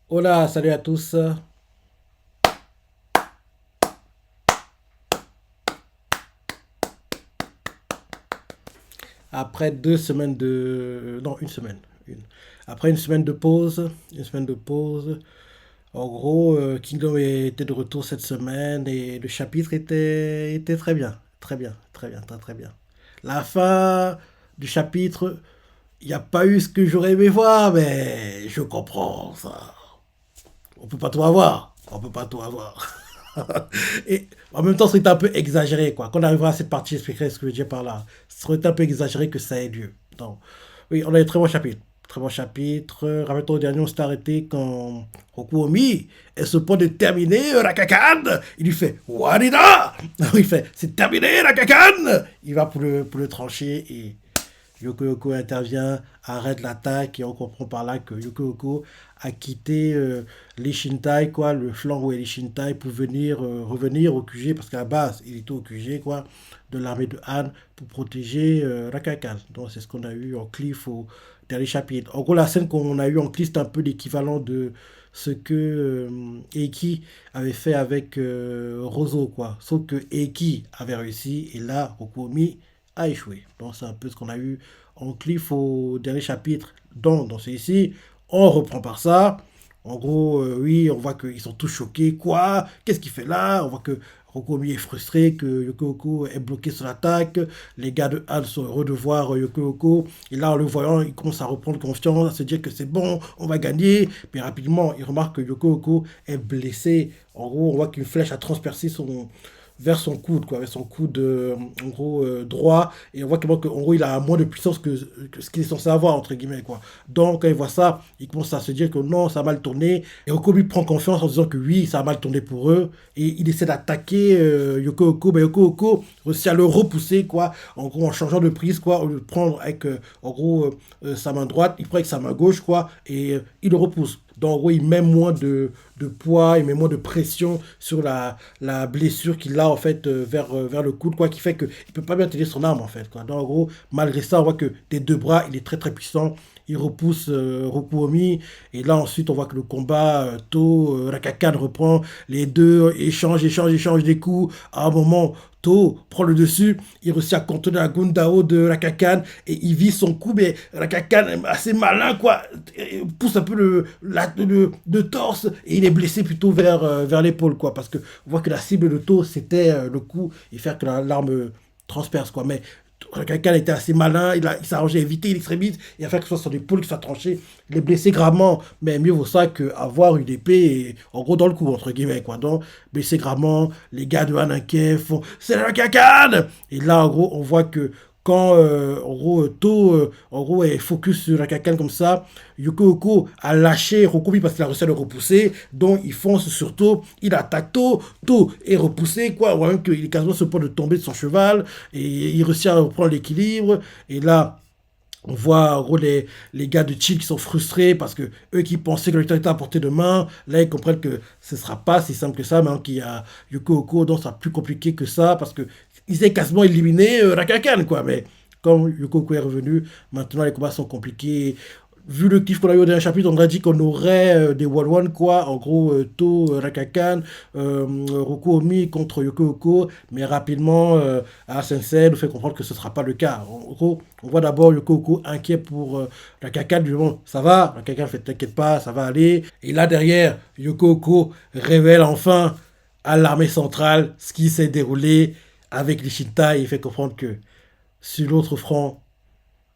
Hola, salut à tous. Après 2 semaines de... Non, une semaine. Après une semaine de pause, en gros, Kingdom était de retour cette semaine et le chapitre était très bien. Très bien, très bien, très très bien. La fin du chapitre, il n'y a pas eu ce que j'aurais aimé voir, mais je comprends ça. On peut pas tout avoir. On peut pas tout avoir. Et en même temps, c'est un peu exagéré, quoi. Quand on arrivera à cette partie, j'expliquerai ce que je veux dire par là. Ce serait un peu exagéré que ça ait lieu. Donc, oui, on a des très bons chapitres. Très bon chapitre. Rappelle-toi, au dernier, on s'est arrêté quand Rokuomi est ce point de terminer Rakakan. Il lui fait Warida. Il fait c'est terminé Rakakan. Il va pour le trancher et Yoko Yoko intervient, arrête l'attaque et on comprend par là que Yoko Yoko a quitté les Shintai, quoi, le flanc où est les Shintai pour venir revenir au QG parce qu'à la base il était au QG quoi, de l'armée de Han pour protéger Rakakan. Donc c'est ce qu'on a eu en cliff au dernier chapitre. En gros la scène qu'on a eu en cliff c'est un peu l'équivalent de ce que Eiki avait fait avec Rozo quoi. Sauf que Eiki avait réussi et là Rokuomi a échoué. Donc c'est un peu ce qu'on a eu en cliff au dernier chapitre. Donc dans celui-ci, on reprend par ça. En gros, oui, on voit qu'ils sont tous choqués. Quoi? Qu'est-ce qu'il fait là? On voit que Rokomi est frustré, que Yoko Oko est bloqué sur l'attaque. Les gars de Han sont heureux de voir Yoko Oko. Et là, en le voyant, ils commencent à reprendre confiance, à se dire que c'est bon, on va gagner. Mais rapidement, ils remarquent que Yoko Oko est blessé. En gros, on voit qu'une flèche a transpercé vers son coude, quoi, vers son coude en gros droit, et on voit qu'en gros il a moins de puissance que ce qu'il est censé avoir, entre guillemets, quoi. Donc quand il voit ça, il commence à se dire que non, ça a mal tourné, et Oko lui prend confiance en disant que oui, ça a mal tourné pour eux, et il essaie d'attaquer Yoko Oko, mais Yoko Oko réussit à le repousser, quoi, en gros en changeant de prise, quoi, au lieu de prendre avec en gros sa main droite, il prend avec sa main gauche, quoi, et il le repousse. Donc, en gros, il met moins de poids, il met moins de pression sur la blessure qu'il a, en fait, vers le coude, quoi, qui fait qu'il ne peut pas bien tenir son arme, en fait, quoi. Donc, en gros, malgré ça, on voit que des deux bras, il est très, très puissant. Il repousse Rokuomi. Et là, ensuite, on voit que le combat, Rakakan reprend. Les deux échangent des coups. À un moment, To prend le dessus, il réussit à contourner la Gundao de Rakakan et il vise son coup, mais Rakakan est assez malin, quoi. Il pousse un peu le torse et il est blessé plutôt vers l'épaule, quoi. Parce que on voit que la cible de To, c'était le coup et faire que l'arme transperce, quoi. Mais Rakakan était assez malin, il s'est arrangé à éviter l'extrémiste et à faire que ce soit son épaule qui soit tranchée. Il est blessé gravement, mais mieux vaut ça qu'avoir une épée, et, en gros, dans le cou, entre guillemets, quoi. Donc, blessé gravement, les gars de Hanake font c'est la cacane. Et là, en gros, on voit que quand, en gros, en gros, est focus sur la cacane comme ça, Yoko Oko a lâché Rokobi parce qu'il a réussi à le repousser. Donc, il fonce sur To, il attaque To, To est repoussé, quoi. On voit même qu'il est quasiment sur le point de tomber de son cheval, et il réussit à reprendre l'équilibre. Et là, on voit en gros les gars de Chill qui sont frustrés parce que eux qui pensaient que le temps était à portée de main, là ils comprennent que ce sera pas si simple que ça, maintenant qu'il y a Yoko Oko, donc ça sera plus compliqué que ça parce que ils aient quasiment éliminé Rakakan, quoi. Mais comme Yoko Oko est revenu, maintenant les combats sont compliqués. Vu le kiff qu'on a eu au dernier chapitre, on aurait dit qu'on aurait des one-one, quoi. En gros, To, Rakakan, Roku Omi contre Yoko Oko. Mais rapidement, Sensei nous fait comprendre que ce ne sera pas le cas. En gros, on voit d'abord Yoko Oko inquiet pour Rakakan. Du bon, ça va. Rakakan fait t'inquiète pas, ça va aller. Et là, derrière, Yoko Oko révèle enfin à l'armée centrale ce qui s'est déroulé avec les Shintai. Il fait comprendre que sur l'autre front,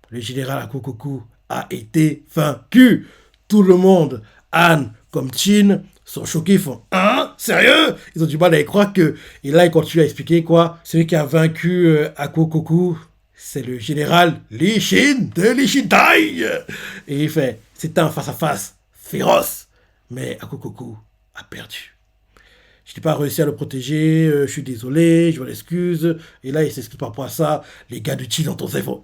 le général Akokoku a été vaincu. Tout le monde, Anne comme Chin, sont choqués, ils font hein? Sérieux? Ils ont du mal à y croire que. Et là, il continue à expliquer quoi. Celui qui a vaincu Akokoku, c'est le général Lee Shin de Lee Shintai. Et il fait c'est un face-à-face féroce. Mais Akokoku a perdu. Je n'ai pas réussi à le protéger, je suis désolé, je m'en excuse. Et là, il s'excuse par rapport à ça. Les gars de Chile entendent ça, ils font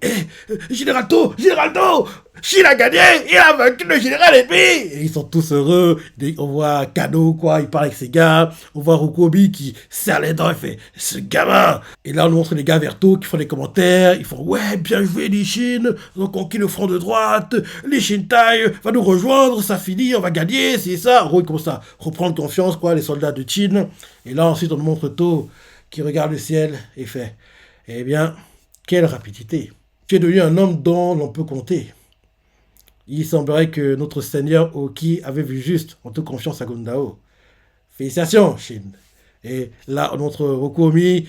Général To, Général To, Shin a gagné, il a vaincu le général ennemi. Et ils sont tous heureux. On voit Kano, quoi, il parle avec ses gars. On voit Rokobi qui serre les dents, il fait ce gamin. Et là, on nous montre les gars Verto qui font des commentaires. Ils font ouais, bien joué, les Shin. Ils ont conquis le front de droite. Les Shintai va nous rejoindre, ça finit, on va gagner, c'est ça. En gros, ils commencent à reprendre confiance, quoi, les soldats de Chin. Et là, ensuite, on nous montre To qui regarde le ciel et fait eh bien, quelle rapidité. Tu es devenu un homme dont l'on peut compter. Il semblerait que notre seigneur Oki avait vu juste en toute confiance à Gundao. Félicitations, Shin. Et là, notre Rokomi,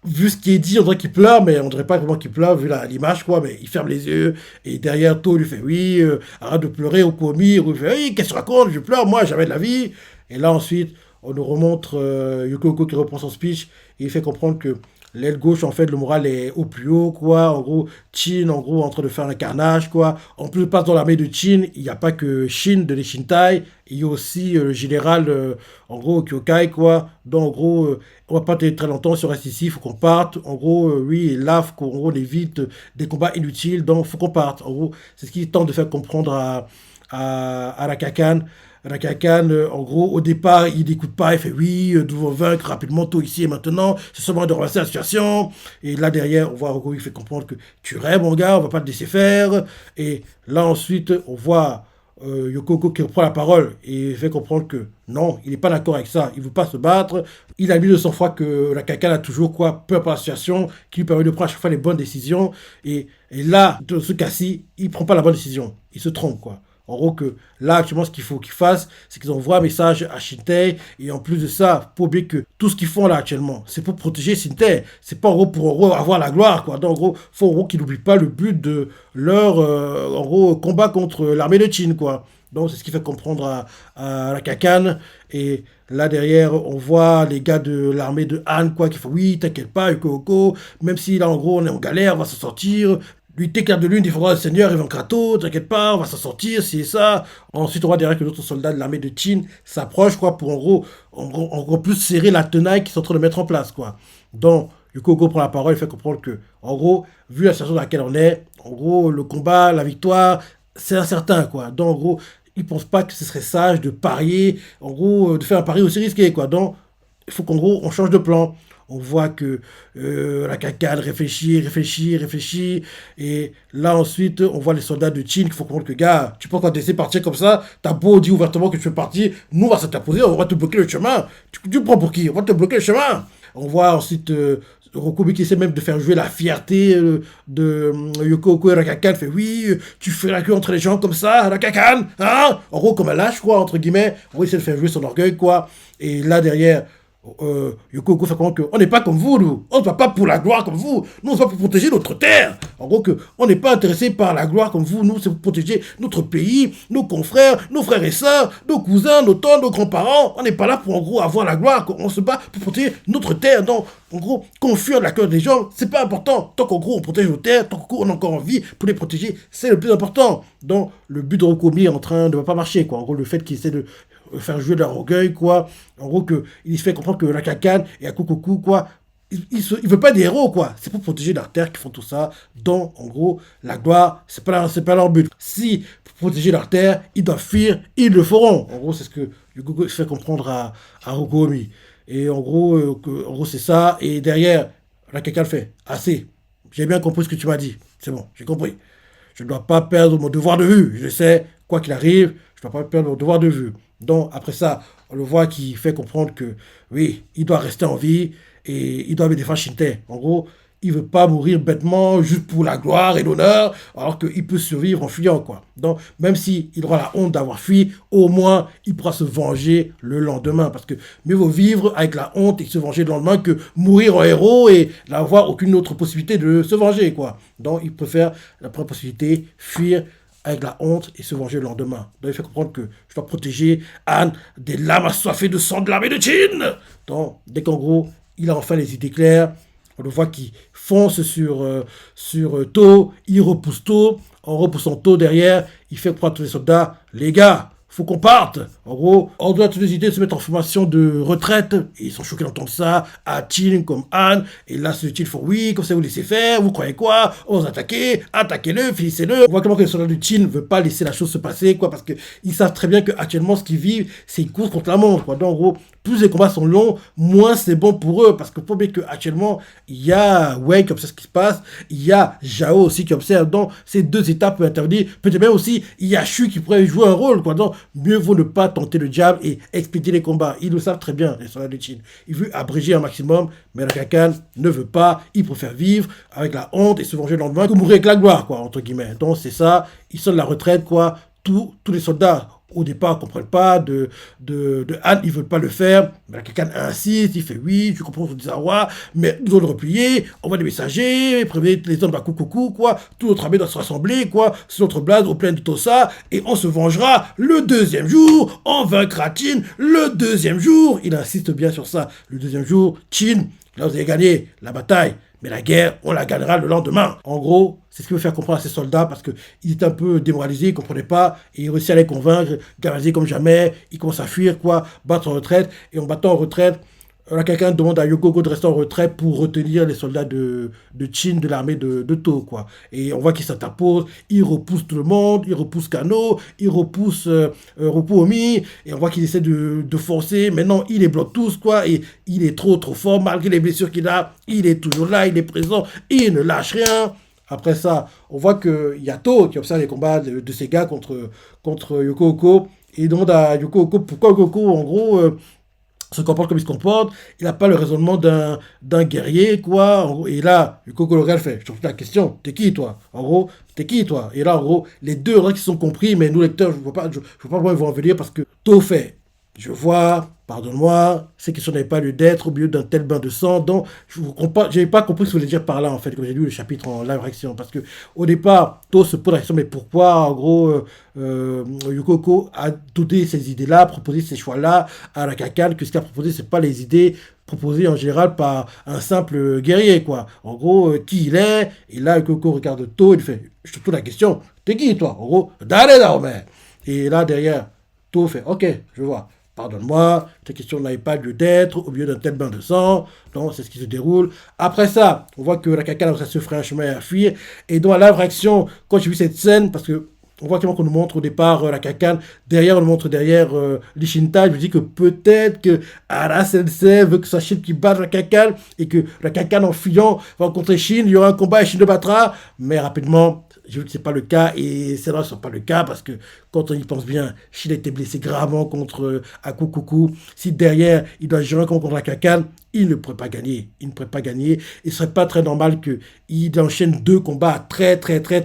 vu ce qui est dit, on dirait qu'il pleure, mais on dirait pas vraiment qu'il pleure, vu l'image, quoi, mais il ferme les yeux, et derrière, To lui fait, oui, arrête de pleurer, Rokomi, il fait, oui, qu'est-ce que tu racontes, je pleure, moi, jamais de la vie. Et là, ensuite, on nous remontre Yukiko qui reprend son speech, et il fait comprendre que l'aile gauche, en fait, le moral est au plus haut, quoi. En gros, Chin, en gros, en train de faire un carnage, quoi. En plus, passe dans l'armée de Chin, il n'y a pas que Shin de les Shintai, il y a aussi le général, en gros, Kyokai, quoi. Donc, en gros, on va pas tenir très longtemps si on reste ici, il faut qu'on parte. En gros, lui et Laf, en gros, on évite des combats inutiles, donc il faut qu'on parte. En gros, c'est ce qu'il tente de faire comprendre à Rakakan. Rakakan, en gros, au départ, il n'écoute pas, il fait oui, nous devons vaincre rapidement tout ici et maintenant, c'est seulement de renverser la situation. Et là derrière, on voit Rogo, il fait comprendre que tu rêves, mon gars, on va pas te laisser faire. Et là ensuite, on voit Yokoko qui reprend la parole et fait comprendre que non, il n'est pas d'accord avec ça, il ne veut pas se battre. Il a mis de son foi que Rakakan a toujours quoi, peur par la situation, qui lui permet de prendre à chaque fois les bonnes décisions. Et là, dans ce cas-ci, il ne prend pas la bonne décision, il se trompe, quoi. En gros, que là, actuellement, ce qu'il faut qu'ils fassent, c'est qu'ils envoient un message à Shintai. Et en plus de ça, faut oublier que tout ce qu'ils font là actuellement, c'est pour protéger Shintai. C'est pas en gros pour en gros, avoir la gloire, quoi. Donc, en gros, faut en gros qu'ils n'oublient pas le but de leur en gros, combat contre l'armée de Qin, quoi. Donc, c'est ce qui fait comprendre à la Kakan. Et là, derrière, on voit les gars de l'armée de Han, quoi, qui font oui, t'inquiète pas, Yoko, même si là, en gros, on est en galère, on va se sortir. Lui t'éclaire de lune, défendra le Seigneur, Ivan Kratos, t'inquiète pas, on va s'en sortir, c'est ça. Ensuite, on voit derrière que d'autres soldats de l'armée de Qin s'approchent, quoi, pour en gros, plus serrer la tenaille qu'ils sont en train de mettre en place, quoi. Donc, Yukoko prend la parole et fait comprendre que, en gros, vu la situation dans laquelle on est, en gros, le combat, la victoire, c'est incertain, quoi. Donc, en gros, ils pensent pas que ce serait sage de parier, en gros, de faire un pari aussi risqué, quoi. Donc, il faut qu'en gros, on change de plan. On voit que la cacade réfléchit. Et là, ensuite, on voit les soldats de Qin qui font comprendre que, gars, tu peux pas te laisser partir comme ça. T'as beau dire ouvertement que tu veux partir. Nous, on va s'interposer, on va te bloquer le chemin. Tu prends pour qui? On va te bloquer le chemin. On voit ensuite Rokobi qui essaie même de faire jouer la fierté de Yoko et Rakakan. Fait oui, tu fais la queue entre les gens comme ça, Rakakan, hein? En gros, comme un lâche, quoi, entre guillemets. On va essayer de faire jouer son orgueil, quoi. Et là, derrière, Yoko fait comprendre qu'on n'est pas comme vous, nous. On ne se bat pas pour la gloire comme vous. Nous, on se bat pour protéger notre terre. En gros, on n'est pas intéressé par la gloire comme vous. Nous, c'est pour protéger notre pays, nos confrères, nos frères et sœurs, nos cousins, nos tantes, nos grands-parents. On n'est pas là pour, en gros, avoir la gloire. On se bat pour protéger notre terre. Donc, en gros, confuir la cœur des gens, c'est pas important. Tant qu'en gros, on protège nos terres, tant qu'en gros, on a encore envie pour les protéger, c'est le plus important. Donc, le but de Rokomi est en train de ne pas marcher, quoi. En gros, le fait qu'il essaie de faire jouer de leur orgueil, quoi. En gros, il se fait comprendre que la Kakan et Akukoku, quoi, il veut pas des héros, quoi. C'est pour protéger leur terre qu'ils font tout ça. Donc, en gros, la gloire, c'est pas leur but. Si, pour protéger leur terre, ils doivent fuir, ils le feront. En gros, c'est ce que Yugo fait comprendre à Rokomi. Et en gros, c'est ça. Et derrière, la Kakan fait assez. J'ai bien compris ce que tu m'as dit. C'est bon, j'ai compris. Je ne dois pas perdre mon devoir de vue. Je sais, quoi qu'il arrive, je ne dois pas perdre mon devoir de vue. Donc, après ça, on le voit qui fait comprendre que, oui, il doit rester en vie et il doit défendre Shintai. En gros, il ne veut pas mourir bêtement juste pour la gloire et l'honneur, alors qu'il peut survivre en fuyant, quoi. Donc, même s'il aura la honte d'avoir fui, au moins, il pourra se venger le lendemain. Parce que mieux vaut vivre avec la honte et se venger le lendemain que mourir en héros et n'avoir aucune autre possibilité de se venger, quoi. Donc, il préfère la première possibilité, fuir avec la honte et se venger le lendemain. Donc il fait comprendre que je dois protéger Anne des lames assoiffées de sang de l'armée de Qin. Donc dès qu'en gros, il a enfin les idées claires, on le voit qu'il fonce sur To, il repousse To, en repoussant To derrière, il fait croire à tous les soldats, les gars, faut qu'on parte. En gros, on doit toutes les idées de se mettre en formation de retraite. Et ils sont choqués d'entendre ça, à Chin comme Anne. Et là, ce Chin font oui, comme ça vous laissez faire, vous croyez quoi? On va attaquer, attaquez-le, finissez-le. On voit comment que les soldats de Chin ne veulent pas laisser la chose se passer, quoi, parce qu'ils savent très bien qu'actuellement, ce qu'ils vivent, c'est une course contre la montre, quoi. Donc, en gros, plus les combats sont longs, moins c'est bon pour eux. Parce que faut bien qu'actuellement, il y a Wei qui observe ce qui se passe, il y a Zhao aussi qui observe. Donc, ces deux étapes peuvent intervenir. Peut-être même aussi, il y a Shu qui pourrait jouer un rôle, quoi. Donc, mieux vaut ne pas tenter le diable et expédier les combats. Ils le savent très bien, les soldats de Qin. Ils veulent abréger un maximum, mais le Kakan ne veut pas. Il préfère vivre avec la honte et se venger le lendemain que mourir avec la gloire, quoi, entre guillemets. Donc, c'est ça. Ils sont de la retraite, quoi. Tous les soldats au départ ne comprennent pas de Han, ils ne veulent pas le faire, mais la Kakan insiste, il fait oui, je comprends son désarroi, mais nous allons le replier, on va des messagers, prévenir les hommes, bah coucou, quoi, tout notre armée doit se rassembler, quoi, sur notre blase au plein de Tossa, et on se vengera le deuxième jour, on vaincra Qin le deuxième jour, il insiste bien sur ça, le deuxième jour, Qin, là vous avez gagné la bataille, mais la guerre, on la gagnera le lendemain. En gros, c'est ce qu'il veut faire comprendre à ses soldats parce qu'ils étaient un peu démoralisés, ils ne comprenaient pas. Et il réussit à les convaincre, galvaniser comme jamais. Ils commencent à fuir, quoi, battre en retraite. Et en battant en retraite, là, quelqu'un demande à Yoko de rester en retraite pour retenir les soldats de Qin, de l'armée de To, quoi. Et on voit qu'il s'interpose, il repousse tout le monde, il repousse Kano, il repousse Roku Omi, et on voit qu'il essaie de forcer, mais non, il les bloque tous, quoi, et il est trop fort, malgré les blessures qu'il a, il est toujours là, il est présent, il ne lâche rien. Après ça, on voit qu'il y a To qui observe les combats de ces gars contre Yoko Oko, et il demande à Yoko Oko pourquoi Yoko Oko, en gros, se comporte comme il se comporte, il n'a pas le raisonnement d'un guerrier, quoi. En gros, et là, Yoko Colorel fait, je te pose la question, t'es qui, toi? En gros, t'es qui, toi? Et là, en gros, les deux, qui se sont compris, mais nous, lecteurs, je ne vois pas comment ils vont en venir, parce que To fait, je vois, pardonne-moi, ces questions n'avaient pas lieu d'être au milieu d'un tel bain de sang. Donc, je n'avais pas compris ce que vous voulez dire par là, en fait, quand j'ai lu le chapitre en live réaction. Parce que au départ, To se pose la question, mais pourquoi, en gros, Yukoko a donné ces idées-là, proposé ces choix-là à la Kakan, que ce qu'il a proposé, c'est pas les idées proposées en général par un simple guerrier, quoi. En gros, qui il est, et là, Yukoko regarde To, il fait, je te pose la question, t'es qui, toi? En gros, Dale, Daomer. Et là, derrière, To fait, ok, je vois. Pardonne-moi, cette question n'avait pas lieu d'être au milieu d'un tel bain de sang. Donc, c'est ce qui se déroule. Après ça, on voit que la Kakan ça se ferait un chemin à fuir. Et dans la réaction, quand j'ai vu cette scène, parce que on voit qu'on nous montre au départ la Kakan, derrière, on nous montre derrière l'Ishinta. Je me dis que peut-être que Ara Sensei veut que ce soit Shin qui batte la Kakan et que la Kakan, en fuyant, va rencontrer Shin. Il y aura un combat et Shin le battra. Mais rapidement, je veux que ce n'est pas le cas et c'est vrai que ce n'est pas le cas parce que quand on y pense bien, Shin a été blessé gravement contre Akukuku. Si derrière, il doit gérer contre la Kakan, il ne pourrait pas gagner. Il ne pourrait pas gagner. Il ne serait pas très normal qu'il enchaîne deux combats à très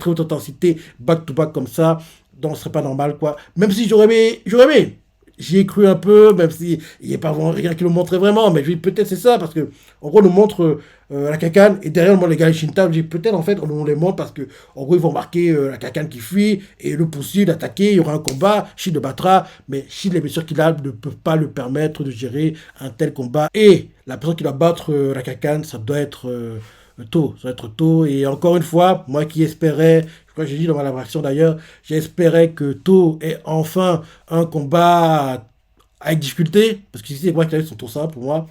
haute intensité, back-to-back comme ça. Donc, ce ne serait pas normal, quoi. Même si j'aurais aimé. J'y ai cru un peu, même s'il n'y a pas vraiment rien qui le montrait vraiment, mais peut-être c'est ça, parce que en gros, on nous montre la Kakan, et derrière, on montre les gars Shinta, peut-être en fait, on nous les montre parce que en gros, ils vont marquer la Kakan qui fuit, et le poursuit, d'attaquer, il y aura un combat, Shin le battra, mais Shin, les blessures qu'il a ne peuvent pas le permettre de gérer un tel combat, et la personne qui doit battre la Kakan, ça doit être To, ça doit être To, et encore une fois, moi qui espérais, comme j'ai dit dans ma réaction d'ailleurs, j'espérais que To ait enfin un combat avec difficulté, parce que ici, les combats qui sont tout simples pour moi.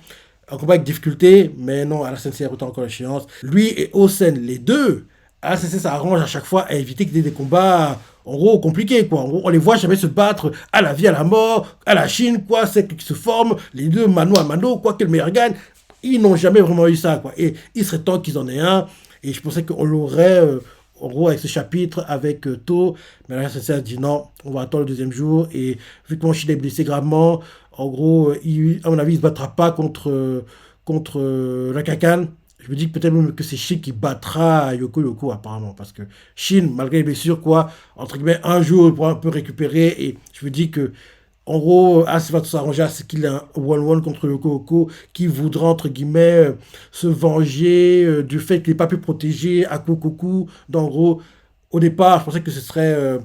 Un combat avec difficulté, mais non, à la CNC retient encore l'échéance. Lui et Osen, les deux, à la CNC, ça arrange à chaque fois à éviter qu'il y ait des combats, en gros, compliqués, quoi. En gros, on les voit jamais se battre à la vie, à la mort, à la Chine, quoi. C'est qui se forment, les deux, mano à mano, quoi, que le meilleur gagne. Ils n'ont jamais vraiment eu ça, quoi. Et il serait temps qu'ils en aient un. Et je pensais qu'on l'aurait en gros, avec ce chapitre, avec To, mais là, ça a dit non, on va attendre le deuxième jour. Et vu que mon chien est blessé gravement, en gros, à mon avis, il ne se battra pas contre la Kakan. Je me dis que peut-être même que c'est Shin qui battra Yoko, apparemment. Parce que Shin, malgré les blessures, quoi, entre guillemets, un jour, il pourra un peu récupérer. Et je me dis que en gros, As va s'arranger à ce qu'il ait un one-one contre Yoko qui voudra, entre guillemets, se venger du fait qu'il n'ait pas pu protéger Akukoku. Donc, en gros, au départ, je pensais que ce serait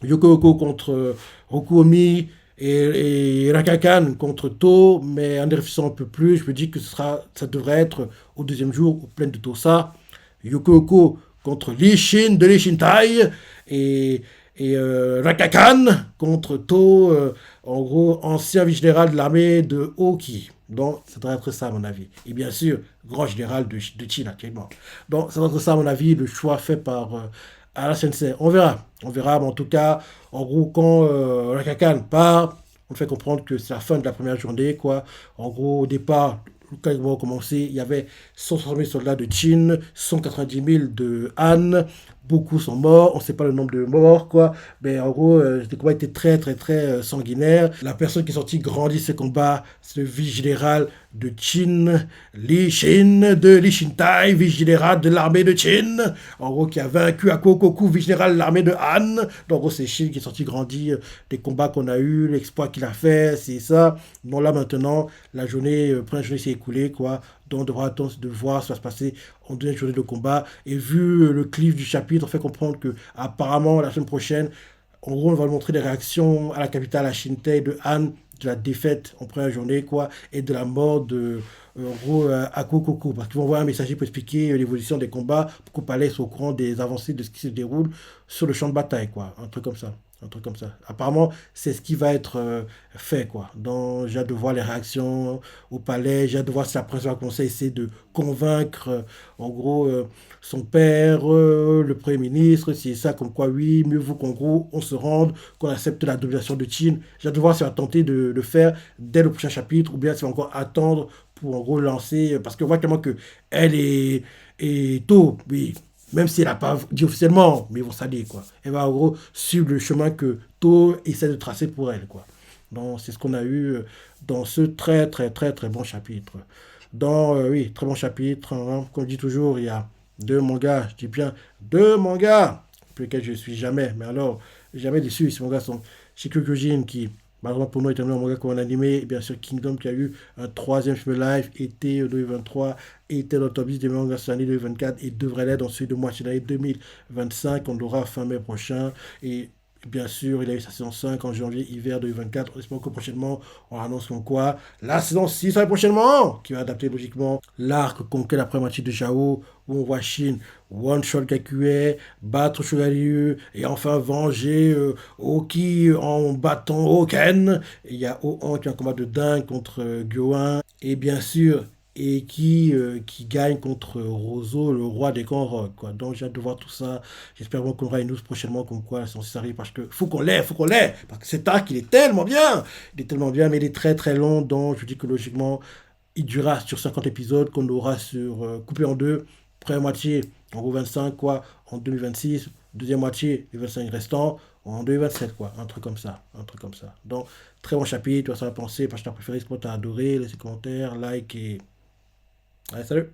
Yoko contre Rokuomi et Rakakan contre To, mais en y réfléchissant un peu plus, je me dis que ça devrait être au deuxième jour, au plein de Tosa, Yoko contre Lee Shin de Lee Shintai, et Et Rakakan contre To, en gros, ancien vice-général de l'armée de Oki. Donc, ça devrait être ça, à mon avis. Et bien sûr, grand général de Chine actuellement. Donc, ça doit être ça, à mon avis, le choix fait par Ala Sensei. On verra. On verra, mais en tout cas, en gros, quand Rakakan part, on fait comprendre que c'est la fin de la première journée, quoi. En gros, au départ, quand ils vont commencer, il y avait 160 000 soldats de Qin, 190 000 de Han. Beaucoup sont morts, on ne sait pas le nombre de morts, quoi. Mais en gros, les combats étaient très, très, très sanguinaires. La personne qui est sortie grandit ces combats, c'est le vice-général de Qin, Li Shin, de Li Shintai, vice-général de l'armée de Qin. En gros, qui a vaincu à Kokoku, vice-général de l'armée de Han. Donc, en gros, c'est Qin qui est sorti grandi des combats qu'on a eu, l'exploit qu'il a fait, c'est ça. Bon, là, maintenant, la journée, première journée s'est écoulée, quoi. Donc, on devra attendre de voir ce qui va se passer en deuxième journée de combat. Et vu le cliff du chapitre, on fait comprendre que apparemment la semaine prochaine, en gros, on va montrer des réactions à la capitale, à Shintei, de Han, de la défaite en première journée, quoi, et de la mort de, en gros, à Kokoku. Parce qu'ils vont envoyer un messager pour expliquer l'évolution des combats, pour que Palais soit au courant des avancées de ce qui se déroule sur le champ de bataille, quoi. Un truc comme ça. Un truc comme ça. Apparemment, c'est ce qui va être fait, quoi. Donc, j'ai hâte de voir les réactions au palais. J'ai hâte de voir si la presse va commencer à essayer de convaincre, en gros, son père, le Premier ministre, si c'est ça, comme quoi, oui, mieux vaut qu'en gros, on se rende, qu'on accepte la domination de Chine. J'ai hâte de voir si elle va tenter de le faire dès le prochain chapitre, ou bien si elle va encore attendre pour, en gros, lancer, parce que voit tellement que elle est tôt, oui, même si elle n'a pas dit officiellement, mais ils vont s'allier, quoi. Elle va, en gros, suivre le chemin que To essaie de tracer pour elle, quoi. Donc, c'est ce qu'on a eu dans ce très, très, très, très bon chapitre. Dans, oui, très bon chapitre, hein. Comme je dis toujours, il y a deux mangas, je dis bien deux mangas, pour lesquels je ne suis jamais, mais alors, jamais déçu. Ces mangas sont Shikugujin, qui, malheureusement pour nous, est terminé en manga comme en animé, et bien sûr Kingdom, qui a eu un troisième film live, été 2023, était dans le top 10 des mangas cette année 2024, et devrait l'être dans celui de moitié d'année 2025, on l'aura fin mai prochain, et bien sûr, il a eu sa saison 5 en janvier-hiver 2024. On espère que prochainement, on annonce comme quoi la saison 6 sera prochainement, qui va adapter logiquement l'arc conquête après moitié de Jao, où on voit Shin one-shot Kakue, battre Shogaryu, et enfin venger Oki en battant Oken. Et il y a Ohan qui a un combat de dingue contre Gyoan. Et bien sûr, et qui gagne contre Roseau, le roi des grands rocs, quoi. Donc j'ai hâte de voir tout ça. J'espère vraiment qu'on aura une news prochainement comme quoi ça arrive parce que faut qu'on l'ait, parce que cet arc il est tellement bien, mais il est très très long, donc je dis que logiquement il durera sur 50 épisodes qu'on aura sur coupé en deux, première moitié en gros 25 quoi, en 2026, deuxième moitié les 25 restants en 2027 quoi, un truc comme ça, un truc comme ça. Donc très bon chapitre, tu vas ça va penser, parce que t'as préféré, si t'as adoré, laissez commentaires, like et allez salut.